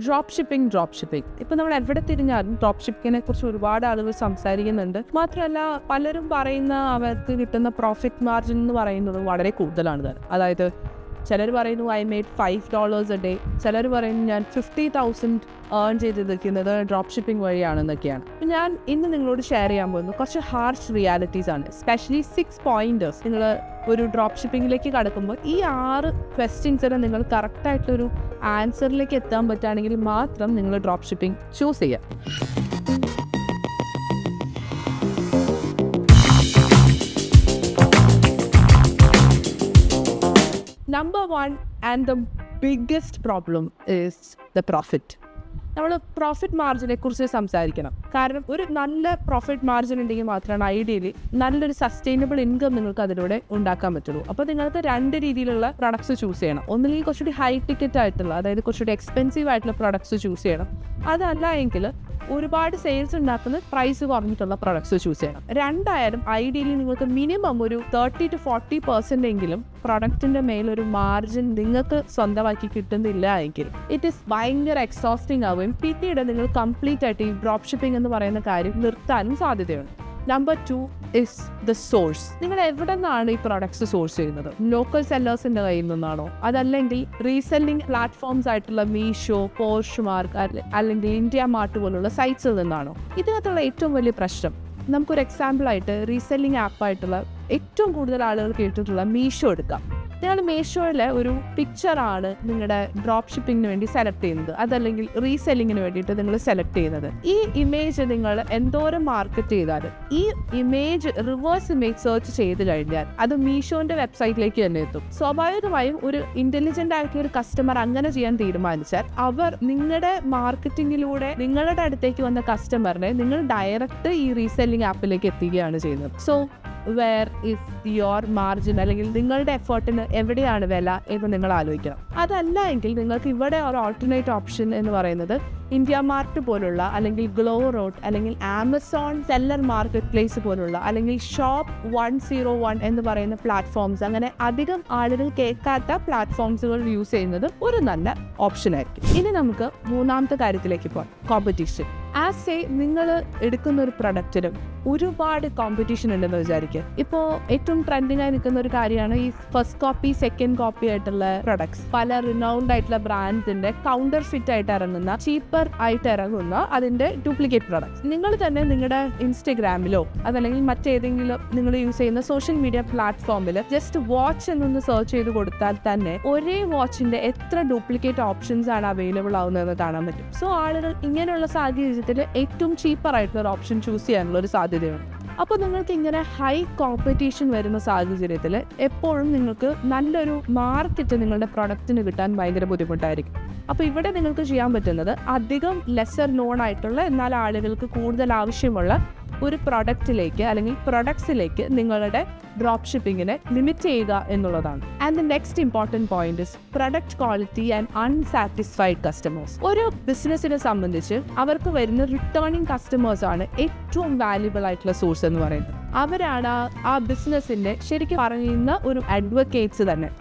Drop shipping ഇപ്പം നമ്മൾ എവിടെ തിരിഞ്ഞാലും ഡ്രോപ്പ് ഷിപ്പിങ്ങിനെ കുറിച്ച് ഒരുപാട് ആളുകൾ സംസാരിക്കുന്നുണ്ട്. മാത്രമല്ല പലരും പറയുന്ന അവർക്ക് കിട്ടുന്ന പ്രോഫിറ്റ് മാർജിൻ എന്ന് പറയുന്നത് വളരെ കൂടുതലാണ്. അതായത് ചിലർ പറയുന്നു ഐ മെയ്ഡ് $5 a day, ചിലർ പറയുന്നു ഞാൻ 50,000 ഏൺ ചെയ്തിരിക്കുന്നത് ഡ്രോപ്പ് ഷിപ്പിംഗ് വഴിയാണെന്നൊക്കെയാണ്. അപ്പം ഞാൻ ഇന്ന് നിങ്ങളോട് ഷെയർ ചെയ്യാൻ പോകുന്നത് കുറച്ച് ഹാർഷ് റിയാലിറ്റീസ് ആണ്. Especially 6 pointers. നിങ്ങൾ ഒരു ഡ്രോപ്പ് ഷിപ്പിങ്ങിലേക്ക് കടക്കുമ്പോൾ ഈ 6 ക്വസ്റ്റ്യൻസിന് നിങ്ങൾ കറക്റ്റായിട്ടൊരു ആൻസറിലേക്ക് എത്താൻ പറ്റുകയാണെങ്കിൽ മാത്രം നിങ്ങൾ ഡ്രോപ്പ് ഷിപ്പിംഗ് ചൂസ് ചെയ്യുക. Number 1 and the biggest problem is the profit. നമ്മൾ പ്രോഫിറ്റ് മാർജിനെ കുറിച്ച് സംസാരിക്കണം. കാരണം ഒരു നല്ല പ്രോഫിറ്റ് മാർജിൻ ഉണ്ടെങ്കിൽ മാത്രമാണ് ഐഡിയലി നല്ലൊരു സസ്റ്റൈനബിൾ ഇൻകം നിങ്ങൾക്ക് അതിലൂടെ ഉണ്ടാക്കാൻ പറ്റുള്ളൂ. അപ്പോൾ നിങ്ങൾക്ക് 2 രീതിയിലുള്ള പ്രൊഡക്ട്സ് ചൂസ് ചെയ്യണം. ഒന്നുകിൽ കുറച്ചുകൂടി ഹൈ ടിക്കറ്റ് ആയിട്ടുള്ള, അതായത് കുറച്ചുകൂടി എക്സ്പെൻസീവ് ആയിട്ടുള്ള പ്രൊഡക്ട്സ് ചൂസ് ചെയ്യണം. അതല്ല എങ്കിൽ ഒരുപാട് സെയിൽസ് ഉണ്ടാക്കുന്ന പ്രൈസ് കുറഞ്ഞിട്ടുള്ള പ്രൊഡക്ട്സ് ചൂസ് ചെയ്യണം. രണ്ടായാലും ഐഡിയലി നിങ്ങൾക്ക് മിനിമം ഒരു 30 to 40% എങ്കിലും പ്രൊഡക്റ്റിൻ്റെ മേലൊരു മാർജിൻ നിങ്ങൾക്ക് സ്വന്തമാക്കി കിട്ടുന്നില്ല എങ്കിൽ ഇറ്റ് ഈസ് ഭയങ്കര എക്സോസ്റ്റിംഗ് ആവുകയും പിന്നീട് നിങ്ങൾ കംപ്ലീറ്റ് ആയിട്ട് ഈ ഡ്രോപ്പ് ഷിപ്പിംഗ് എന്ന് പറയുന്ന കാര്യം നിർത്താനും സാധ്യതയുണ്ട്. Number 2 is the source. നിങ്ങൾ എവിടെ നിന്നാണ് ഈ പ്രൊഡക്ട്സ് സോഴ്സ് ചെയ്യുന്നത്? ലോക്കൽ സെല്ലേഴ്സിൻ്റെ കയ്യിൽ നിന്നാണോ? അതല്ലെങ്കിൽ റീസെല്ലിംഗ് പ്ലാറ്റ്ഫോംസ് ആയിട്ടുള്ള മീഷോ, പോർഷ്മാർക്ക് അല്ലെങ്കിൽ ഇന്ത്യ മാർട്ട് പോലുള്ള സൈറ്റ്സിൽ നിന്നാണോ? ഇതിനകത്തുള്ള ഏറ്റവും വലിയ പ്രശ്നം, നമുക്കൊരു എക്സാമ്പിളായിട്ട് റീസെല്ലിംഗ് ആപ്പായിട്ടുള്ള ഏറ്റവും കൂടുതൽ ആളുകൾ കേട്ടിട്ടുള്ള മീഷോ എടുക്കാം. നിങ്ങൾ മീഷോയിലെ ഒരു പിക്ചറാണ് നിങ്ങളുടെ ഡ്രോപ്പ് ഷിപ്പിങ്ങിന് വേണ്ടി സെലക്ട് ചെയ്യുന്നത്, അതല്ലെങ്കിൽ റീസെല്ലിങ്ങിന് വേണ്ടിയിട്ട് നിങ്ങൾ സെലക്ട് ചെയ്യുന്നത്. ഈ ഇമേജ് നിങ്ങൾ എന്തോരം മാർക്കറ്റ് ചെയ്താലും ഈ ഇമേജ് റിവേഴ്സ് ഇമേജ് സെർച്ച് ചെയ്ത് കഴിഞ്ഞാൽ അത് മീഷോന്റെ വെബ്സൈറ്റിലേക്ക് തന്നെ എത്തും. സ്വാഭാവികമായും ഒരു ഇന്റലിജന്റ് ആയിട്ടുള്ള ഒരു കസ്റ്റമർ അങ്ങനെ ചെയ്യാൻ തീരുമാനിച്ചാൽ അവർ നിങ്ങളുടെ മാർക്കറ്റിങ്ങിലൂടെ നിങ്ങളുടെ അടുത്തേക്ക് വന്ന കസ്റ്റമറിനെ നിങ്ങൾ ഡയറക്റ്റ് ഈ റീസെല്ലിംഗ് ആപ്പിലേക്ക് എത്തിക്കുകയാണ് ചെയ്യുന്നത്. So where is your margin, അല്ലെങ്കിൽ നിങ്ങളുടെ എഫേർട്ടിന് എവിടെയാണ് വില എന്ന് നിങ്ങൾ ആലോചിക്കണം. അതല്ല എങ്കിൽ നിങ്ങൾക്ക് ഇവിടെ ഒരു ഓൾട്ടർനേറ്റ് ഓപ്ഷൻ എന്ന് പറയുന്നത് ഇന്ത്യ മാർട്ട് പോലുള്ള, അല്ലെങ്കിൽ ഗ്ലോ റോഡ്, അല്ലെങ്കിൽ ആമസോൺ സെല്ലർ മാർക്കറ്റ് പ്ലേസ് പോലുള്ള, അല്ലെങ്കിൽ ഷോപ്പ് 101 എന്ന് പറയുന്ന പ്ലാറ്റ്ഫോംസ്, അങ്ങനെ അധികം ആളുകൾ കേൾക്കാത്ത പ്ലാറ്റ്ഫോംസുകൾ യൂസ് ചെയ്യുന്നത് ഒരു നല്ല ഓപ്ഷൻ ആയിരിക്കും. ഇനി നമുക്ക് മൂന്നാമത്തെ കാര്യത്തിലേക്ക് പോകാം, കോമ്പറ്റീഷൻ. ആസ് എ നിങ്ങൾ എടുക്കുന്ന ഒരു പ്രൊഡക്റ്റിനും ഒരുപാട് കോമ്പറ്റീഷൻ ഉണ്ടെന്ന് വിചാരിക്കുക. ഇപ്പോൾ ഏറ്റവും ട്രെൻഡിങ് ആയി നിൽക്കുന്ന ഒരു കാര്യമാണ് ഈ ഫസ്റ്റ് കോപ്പി, സെക്കൻഡ് കോപ്പി ആയിട്ടുള്ള പ്രൊഡക്ട്സ്. പല റിനൗൺഡ് ആയിട്ടുള്ള ബ്രാൻഡ്സിന്റെ കൗണ്ടർ ഫിറ്റ് ആയിട്ട് ഇറങ്ങുന്ന, ചീപ്പർ ആയിട്ട് ഇറങ്ങുന്ന അതിന്റെ ഡ്യൂപ്ലിക്കേറ്റ് പ്രൊഡക്ട്സ്. നിങ്ങൾ തന്നെ നിങ്ങളുടെ ഇൻസ്റ്റഗ്രാമിലോ അതല്ലെങ്കിൽ മറ്റേതെങ്കിലും നിങ്ങൾ യൂസ് ചെയ്യുന്ന സോഷ്യൽ മീഡിയ പ്ലാറ്റ്ഫോമിൽ ജസ്റ്റ് വാച്ച് എന്നൊന്ന് സെർച്ച് ചെയ്ത് കൊടുത്താൽ തന്നെ ഒരേ വാച്ചിന്റെ എത്ര ഡ്യൂപ്ലിക്കേറ്റ് ഓപ്ഷൻസ് ആണ് അവൈലബിൾ ആവുന്നതെന്ന് കാണാൻ പറ്റും. സോ ആളുകൾ ഇങ്ങനെയുള്ള സാഹചര്യത്തിൽ ഏറ്റവും ചീപ്പർ ആയിട്ടുള്ള ഒരു ഓപ്ഷൻ ചൂസ് ചെയ്യാനുള്ള ഒരു സാധ്യതയുണ്ട്. അപ്പോൾ നിങ്ങൾക്ക് ഇങ്ങനെ ഹൈ കോമ്പറ്റീഷൻ വരുന്ന സാഹചര്യത്തിൽ എപ്പോഴും നിങ്ങൾക്ക് നല്ലൊരു മാർക്കറ്റ് നിങ്ങളുടെ പ്രൊഡക്റ്റിന് കിട്ടാൻ ഭയങ്കര ബുദ്ധിമുട്ടായിരിക്കും. അപ്പോൾ ഇവിടെ നിങ്ങൾക്ക് ചെയ്യാൻ പറ്റുന്നത് അധികം ലെസർ നോൺ ആയിട്ടുള്ള എന്നാൽ ആളുകൾക്ക് കൂടുതൽ ആവശ്യമുള്ള ഒരു പ്രൊഡക്റ്റിലേക്ക് അല്ലെങ്കിൽ പ്രൊഡക്ട്സിലേക്ക് നിങ്ങളുടെ ഡ്രോപ്പ് ഷിപ്പിങ്ങിനെ ലിമിറ്റ് ചെയ്യുക എന്നുള്ളതാണ്. And the next important point is product quality and unsatisfied customers. ഒരു ബിസിനസ്സിനെ സംബന്ധിച്ച് അവർക്ക് വരുന്ന റിട്ടേണിംഗ് കസ്റ്റമേഴ്സ് ആണ് ഏറ്റവും വാല്യുബിൾ ആയിട്ടുള്ള സോഴ്സ് എന്ന് പറയുന്നത്. അവരാണ് ആ ബിസിനസ്സിൻ്റെ ശരിക്കും പറയുന്ന ഒരു അഡ്വക്കേറ്റ്സ് തന്നെ.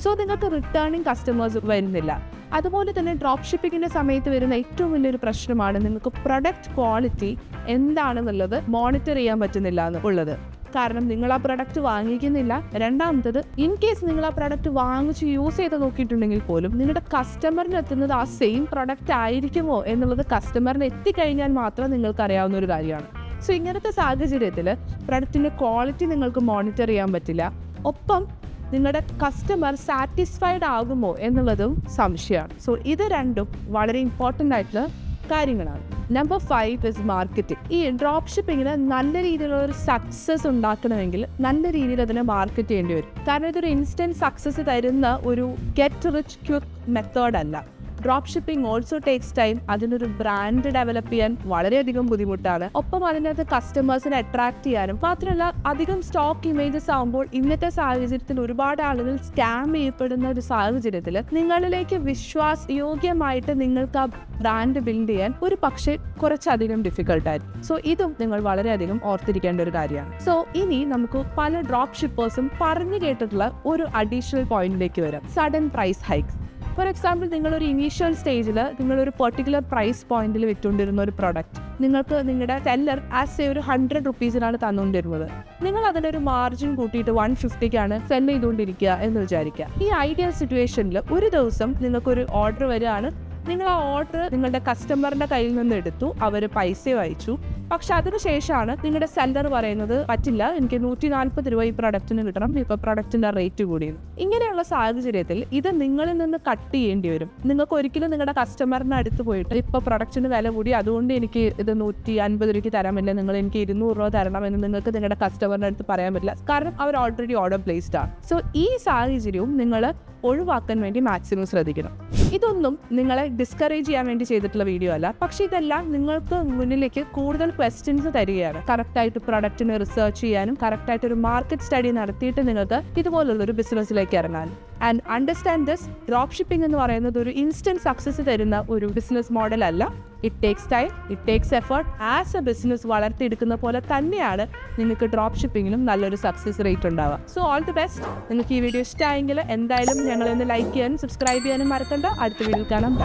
സോ നിങ്ങൾക്ക് റിട്ടേണിംഗ് കസ്റ്റമേഴ്സ് വരുന്നില്ല. അതുപോലെ തന്നെ ഡ്രോപ്പ് ഷിപ്പിങ്ങിൻ്റെ സമയത്ത് വരുന്ന ഏറ്റവും വലിയൊരു പ്രശ്നമാണ് നിങ്ങൾക്ക് പ്രൊഡക്റ്റ് ക്വാളിറ്റി എന്താണെന്നുള്ളത് മോണിറ്റർ ചെയ്യാൻ പറ്റുന്നില്ല എന്നുള്ളത്. കാരണം നിങ്ങൾ ആ പ്രൊഡക്റ്റ് വാങ്ങിക്കുന്നില്ല. രണ്ടാമത്തത്, ഇൻ കേസ് നിങ്ങൾ ആ പ്രൊഡക്റ്റ് വാങ്ങിച്ച് യൂസ് ചെയ്ത് നോക്കിയിട്ടുണ്ടെങ്കിൽ പോലും നിങ്ങളുടെ കസ്റ്റമറിന് എത്തുന്നത് ആ സെയിം പ്രൊഡക്റ്റ് ആയിരിക്കുമോ എന്നുള്ളത് കസ്റ്റമറിന് എത്തിക്കഴിഞ്ഞാൽ മാത്രം നിങ്ങൾക്ക് അറിയാവുന്ന ഒരു കാര്യമാണ്. സോ ഇങ്ങനത്തെ സാഹചര്യത്തിൽ പ്രൊഡക്റ്റിൻ്റെ ക്വാളിറ്റി നിങ്ങൾക്ക് മോണിറ്റർ ചെയ്യാൻ പറ്റില്ല. ഒപ്പം നിങ്ങളുടെ കസ്റ്റമർ സാറ്റിസ്ഫൈഡ് ആകുമോ എന്നുള്ളതും സംശയമാണ്. സോ ഇത് രണ്ടും വളരെ ഇമ്പോർട്ടൻ്റ് ആയിട്ടുള്ള കാര്യങ്ങളാണ്. Number 5 is marketing. ഈ ഡ്രോപ്പ് ഷിപ്പിങ്ങിന് നല്ല രീതിയിലുള്ള ഒരു സക്സസ് ഉണ്ടാക്കണമെങ്കിൽ നല്ല രീതിയിൽ അതിനെ മാർക്കറ്റ് ചെയ്യേണ്ടി വരും. കാരണം ഇതൊരു ഇൻസ്റ്റൻറ്റ് സക്സസ് തരുന്ന ഒരു ഗെറ്റ് റിച്ച് ക്വിക്ക് മെത്തേഡ് അല്ല. Drop shipping also takes time. അതിനൊരു ബ്രാൻഡ് ഡെവലപ്പ് ചെയ്യാൻ വളരെയധികം ബുദ്ധിമുട്ടാണ്. ഒപ്പം അതിനകത്ത് കസ്റ്റമേഴ്സിനെ അട്രാക്ട് ചെയ്യാനും മാത്രമല്ല അധികം സ്റ്റോക്ക് ഇമേജസ് ആകുമ്പോൾ ഇന്നത്തെ സാഹചര്യത്തിൽ ഒരുപാട് ആളുകൾ സ്കാം ചെയ്യപ്പെടുന്ന ഒരു സാഹചര്യത്തിൽ നിങ്ങളിലേക്ക് വിശ്വാസയോഗ്യമായിട്ട് നിങ്ങൾക്ക് ആ ബ്രാൻഡ് ബിൽഡ് ചെയ്യാൻ ഒരു പക്ഷേ കുറച്ചധികം ഡിഫിക്കൽട്ടായിരിക്കും. സോ ഇതും നിങ്ങൾ വളരെയധികം ഓർത്തിരിക്കേണ്ട ഒരു കാര്യമാണ്. സോ ഇനി നമുക്ക് പല ഡ്രോപ്പ് ഷിപ്പേഴ്സും പറഞ്ഞു കേട്ടിട്ടുള്ള ഒരു അഡീഷണൽ പോയിന്റിലേക്ക് വരാം, sudden price hikes. For example, നിങ്ങളൊരു ഇനീഷ്യൽ സ്റ്റേജിൽ നിങ്ങളൊരു പെർട്ടിക്കുലർ പ്രൈസ് പോയിന്റിൽ വിറ്റുകൊണ്ടിരുന്ന ഒരു പ്രൊഡക്റ്റ് നിങ്ങൾക്ക് നിങ്ങളുടെ സെല്ലർ ആസ് എ ഒരു 100 റുപ്പീസിനാണ് തന്നുകൊണ്ടിരുന്നത്. നിങ്ങൾ അതിനൊരു മാർജിൻ കൂട്ടിയിട്ട് 150ക്കാണ് സെല് ചെയ്തുകൊണ്ടിരിക്കുക എന്ന് വിചാരിക്കുക. ഈ ഐഡിയൽ സിറ്റുവേഷനിൽ ഒരു ദിവസം നിങ്ങൾക്കൊരു ഓർഡർ വരികയാണ്. നിങ്ങൾ ആ ഓർഡർ നിങ്ങളുടെ കസ്റ്റമറിൻ്റെ കയ്യിൽ നിന്ന് എടുത്തു, അവർ പൈസ അയച്ചു. പക്ഷെ അതിനുശേഷമാണ് നിങ്ങളുടെ സെല്ലർ പറയുന്നത്, പറ്റില്ല, എനിക്ക് 140 രൂപ ഈ പ്രൊഡക്റ്റിന് കിട്ടണം, ഇപ്പോൾ പ്രൊഡക്റ്റിൻ്റെ റേറ്റ് കൂടിയത്. ഇങ്ങനെയുള്ള സാഹചര്യത്തിൽ ഇത് നിങ്ങളിൽ നിന്ന് കട്ട് ചെയ്യേണ്ടി വരും. നിങ്ങൾക്ക് ഒരിക്കലും നിങ്ങളുടെ കസ്റ്റമറിൻ്റെ അടുത്ത് പോയിട്ട് ഇപ്പോൾ പ്രൊഡക്റ്റിന് വില കൂടി, അതുകൊണ്ട് എനിക്ക് ഇത് 150 രൂപയ്ക്ക് തരാൻ പറ്റില്ല, നിങ്ങൾ എനിക്ക് 200 രൂപ തരണമെന്ന് നിങ്ങൾക്ക് നിങ്ങളുടെ കസ്റ്റമറിൻ്റെ അടുത്ത് പറയാൻ പറ്റില്ല. കാരണം അവർ ഓൾറെഡി ഓർഡർ പ്ലേസ്ഡ് ആണ്. സോ ഈ സാഹചര്യവും നിങ്ങൾ ഒഴിവാക്കാൻ വേണ്ടി മാക്സിമം ശ്രദ്ധിക്കണം. ഇതൊന്നും നിങ്ങളെ ഡിസ്കറേജ് ചെയ്യാൻ വേണ്ടി ചെയ്തിട്ടുള്ള വീഡിയോ അല്ല, പക്ഷെ ഇതെല്ലാം നിങ്ങൾക്ക് മുന്നിലേക്ക് കൂടുതൽ ക്വസ്റ്റ്യൻസ് തരികയാണ്. കറക്റ്റായിട്ട് പ്രൊഡക്റ്റിനെ റിസർച്ച് ചെയ്യാനും കറക്റ്റായിട്ട് ഒരു മാർക്കറ്റ് സ്റ്റഡി നടത്തിയിട്ട് നിങ്ങൾക്ക് ഇതുപോലുള്ളൊരു ബിസിനസ്സിലേക്ക് ഇറങ്ങാനും. And understand this, drop shipping എന്ന് പറയുന്നത് ഒരു ഇൻസ്റ്റന്റ് സക്സസ് തരുന്ന ഒരു ബിസിനസ് മോഡൽ അല്ല. It takes time, it takes effort. As a business വളർത്തിയെടുക്കുന്ന പോലെ തന്നെയാണ് നിങ്ങൾക്ക് ഡ്രോപ്പ് ഷിപ്പിങ്ങിലും നല്ലൊരു സക്സസ് റേറ്റ് ഉണ്ടാവുക. So all the best. നിങ്ങൾക്ക് ഈ വീഡിയോ ഇഷ്ടമായെങ്കിൽ എന്തായാലും ഞങ്ങളൊന്ന് ലൈക്ക് ചെയ്യാനും സബ്സ്ക്രൈബ് ചെയ്യാനും മറക്കണ്ട. അടുത്ത വീഡിയോയിൽ കാണാം.